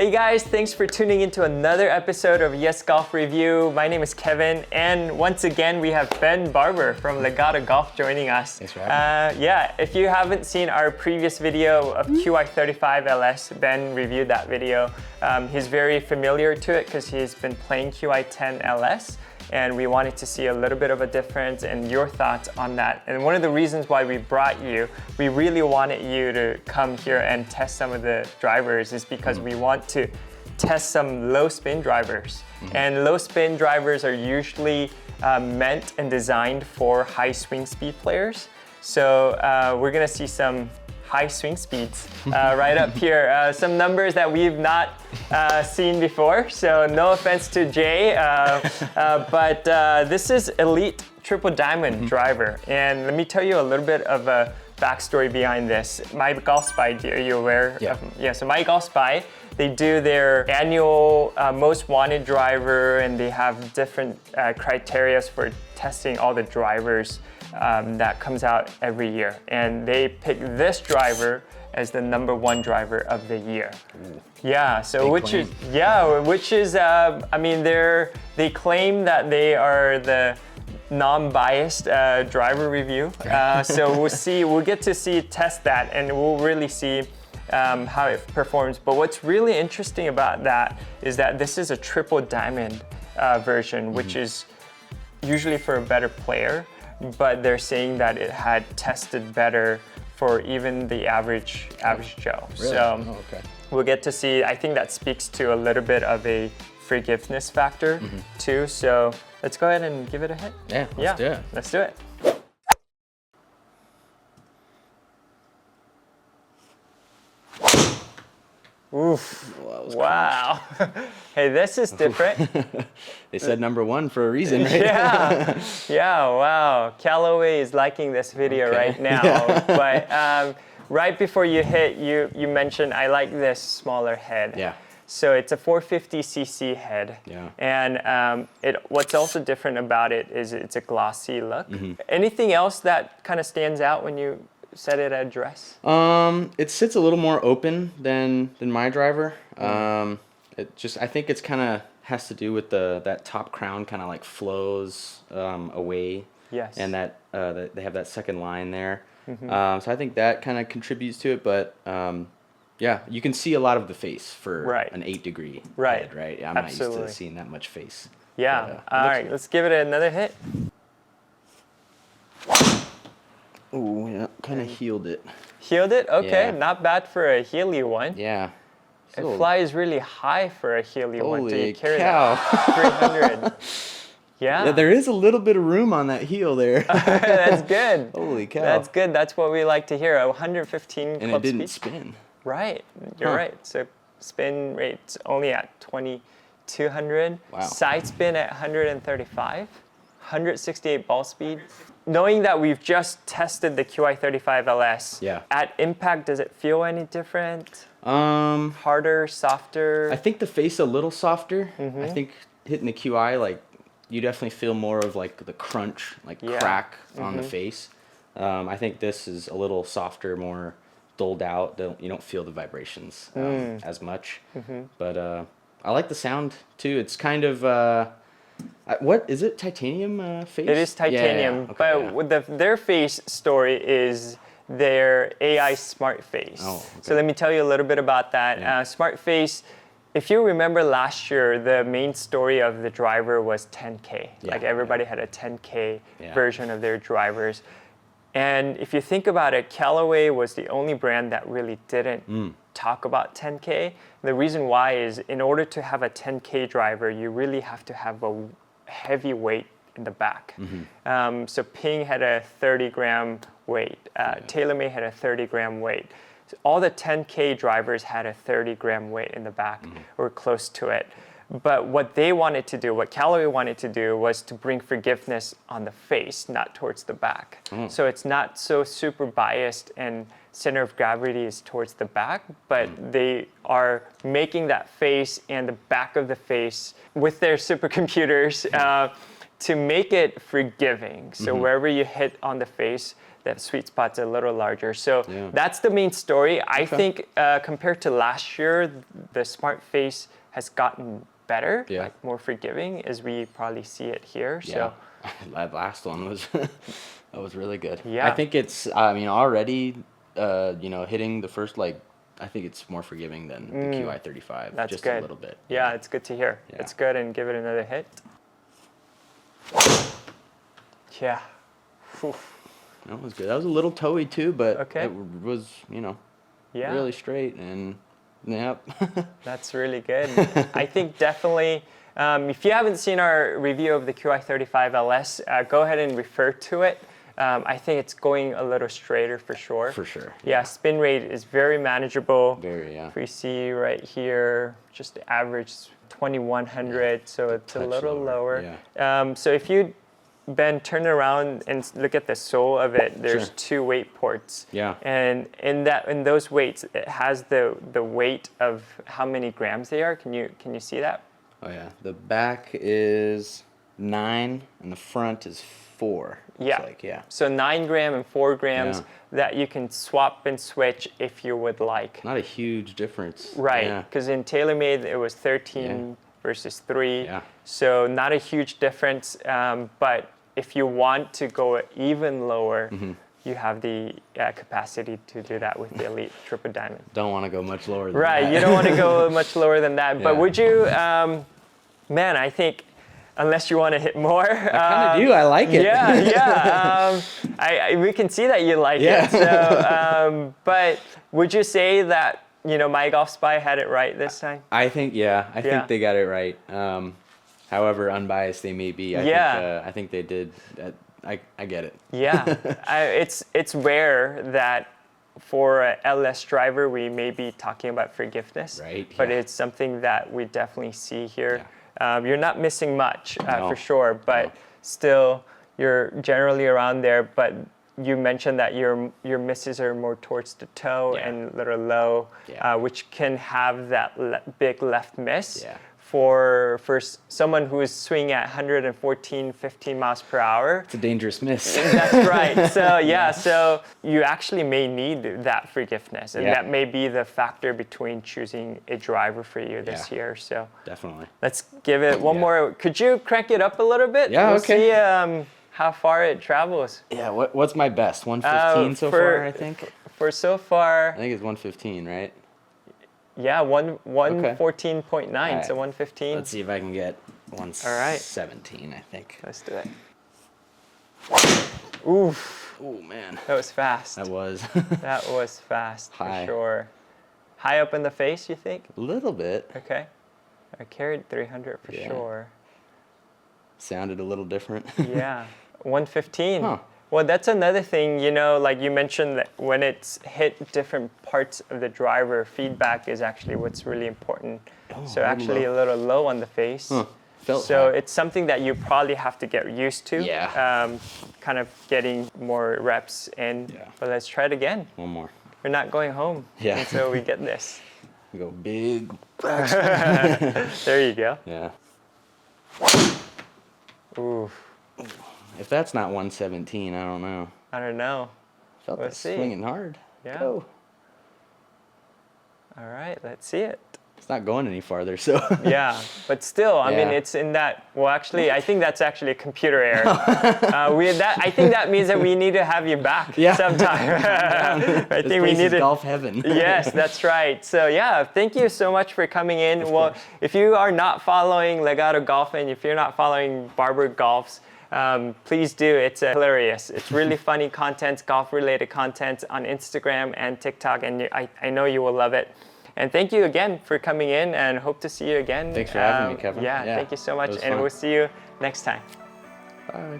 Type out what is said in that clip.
Hey guys, thanks for tuning into another episode of Yes Golf Review. My name is Kevin, and once again we have Ben Barber from Legato Golf joining us. Thanks for having me. Yeah, if you haven't seen our previous video of QI35 LS, Ben reviewed that video. He's very familiar to it because he's been playing QI10 LS, and we wanted to see a little bit of a difference and your thoughts on that. And one of the reasons why we brought you, we really wanted you to come here and test some of the drivers is because we want to test some low spin drivers. And low spin drivers are usually meant and designed for high swing speed players. So we're gonna see some high swing speeds right up here. Some numbers that we've not seen before. So no offense to Jay, but this is Elyte Triple Diamond driver. And let me tell you a little bit of a backstory behind this. My Golf Spy, are you aware? Yeah. So My Golf Spy, they do their annual most wanted driver, and they have different criteria for testing all the drivers that comes out every year. And they pick this driver as the #1 driver of the year. Ooh. Yeah, so Big which claim. is I mean, they claim that they are the non-biased driver review. So we'll get to test that, and we'll really see how it performs. But what's really interesting about that is that this is a triple diamond version, which is usually for a better player, but they're saying that it had tested better for even the average Joe. Really? So Okay. we'll get to see. I think that speaks to a little bit of a forgiveness factor too. So let's go ahead and give it a hit. Yeah, let's do it. Let's do it. Oof. Well, that was Wow. Hey, this is different. They said #1 for a reason, right? Yeah, wow. Callaway is liking this video right now. Yeah. But right before you hit, you mentioned, I like this smaller head. Yeah. So it's a 450cc head. Yeah. And what's also different about it is it's a glossy look. Anything else that kind of stands out when you set it at address? It sits a little more open than my driver. I think it's kind of has to do with that top crown kind of like flows away. Yes. And that they have that second line there. So I think that kind of contributes to it, but yeah, you can see a lot of the face for an 8-degree head, right? Yeah, I'm Absolutely. not used to seeing that much face. Yeah. But, All right, let's give it another hit. Oh, yeah, kind of healed it. Healed it? Okay, Yeah. not bad for a Healy one. Yeah. It flies really high for a Healy one. Do you Holy carry cow. that 300? Yeah. Yeah, there is a little bit of room on that heel there. That's good. Holy cow. That's good. That's what we like to hear. 115 And club it didn't speed. spin. Right. You're right. So spin rate's only at 2,200. Wow. Side spin at 135. 168 ball speed. Knowing that we've just tested the QI35 LS, at impact, does it feel any different? Harder, softer? I think the face a little softer. I think hitting the QI, like, you definitely feel more of like the crunch, like crack on the face. I think this is a little softer, more dulled out. You don't feel the vibrations as much. But I like the sound too. It's kind of what is it? Titanium face? It is titanium, Okay, but with their face story is their AI smart face. Oh, okay. So let me tell you a little bit about that. Smart face. If you remember last year, the main story of the driver was 10K. Like everybody had a 10K version of their drivers. And if you think about it, Callaway was the only brand that really didn't talk about 10K. The reason why is in order to have a 10K driver, you really have to have a heavy weight in the back. So Ping had a 30-gram weight. TaylorMade had a 30-gram weight. So all the 10K drivers had a 30-gram weight in the back or close to it. But what they wanted to do, what Callaway wanted to do, was to bring forgiveness on the face, not towards the back. So it's not so super biased and center of gravity is towards the back, but they are making that face and the back of the face with their supercomputers to make it forgiving. So wherever you hit on the face, the sweet spot's a little larger. So that's the main story. I think compared to last year, the Smart Face has gotten better, like more forgiving, as we probably see it here. So that last one was that was really good. Yeah. I think it's already hitting the first, like, I think it's more forgiving than the QI35. That's just good. a little bit. Yeah, it's good to hear. Yeah. It's good, and give it another hit. Yeah. Whew. That was good. That was a little toey too, but it was, really straight, and That's really good. I think definitely, if you haven't seen our review of the QI35 LS, go ahead and refer to it. I think it's going a little straighter for sure. For sure. Yeah, spin rate is very manageable. Very, If we see right here, just the average 2100, so it's a little lower. Yeah. So if you, Ben, turn around and look at the sole of it, there's two weight ports. Yeah. And in those weights, it has the weight of how many grams they are. Can you see that? Oh yeah. The back is 9 and the front is 4. Yeah. So 9 gram and 4 grams that you can swap and switch if you would like. Not a huge difference. Right. Because in TaylorMade it was 13 versus 3. Yeah. So not a huge difference. But if you want to go even lower, you have the capacity to do that with the Elyte Triple Diamond. Don't want to go much lower than that. Right. You don't want to go much lower than that. But would you, man, I think, unless you want to hit more. I kind of do. I like it. We can see that you like it. So, but would you say that, My Golf Spy had it right this time? I think, I think they got it right. However unbiased they may be, I think they did. I get it. Yeah. It's rare that for a LS driver we may be talking about forgiveness. Right. But it's something that we definitely see here. You're not missing much for sure, but still you're generally around there. But you mentioned that your misses are more towards the toe and a little low, which can have that big left miss. For someone who is swinging at 114, 15 miles per hour. It's a dangerous miss. That's right. So so you actually may need that forgiveness, and that may be the factor between choosing a driver for you this year. So definitely. Let's give it one more. Could you crank it up a little bit? Yeah, we'll see how far it travels. Yeah, what's my best? 115 so far, I think? For so far. I think it's 115, right? Yeah, 114.9, right. So 115. Let's see if I can get 117, I think. Let's do it. Oof. Oh, man. That was fast. That was. That was fast, for sure. High up in the face, you think? A little bit. Okay. I carried 300 for sure. Sounded a little different. 115. Huh. Well, that's another thing, like you mentioned that when it's hit different parts of the driver, feedback is actually what's really important. So actually a little low on the face. So it's something that you probably have to get used to. Kind of getting more reps in. But let's try it again. One more. We're not going home until we get this. We go big. There you go. Yeah. Ooh. If that's not 117, I don't know. I don't know. Felt that swinging hard. Yeah. Go. All right, let's see it. It's not going any farther, so. Yeah, but still, I mean, it's in that. Well, actually, I think that's actually a computer error. I think that means that we need to have you back sometime. I think we need to. Golf heaven. Yes, that's right. So thank you so much for coming in. Well, if you are not following Legato Golf and if you're not following Barber Golf's, please do. It's hilarious. It's really funny content, golf-related content on Instagram and TikTok, and I know you will love it. And thank you again for coming in, and hope to see you again. Thanks for having me, Kevin. Yeah, thank you so much, and we'll see you next time. Bye.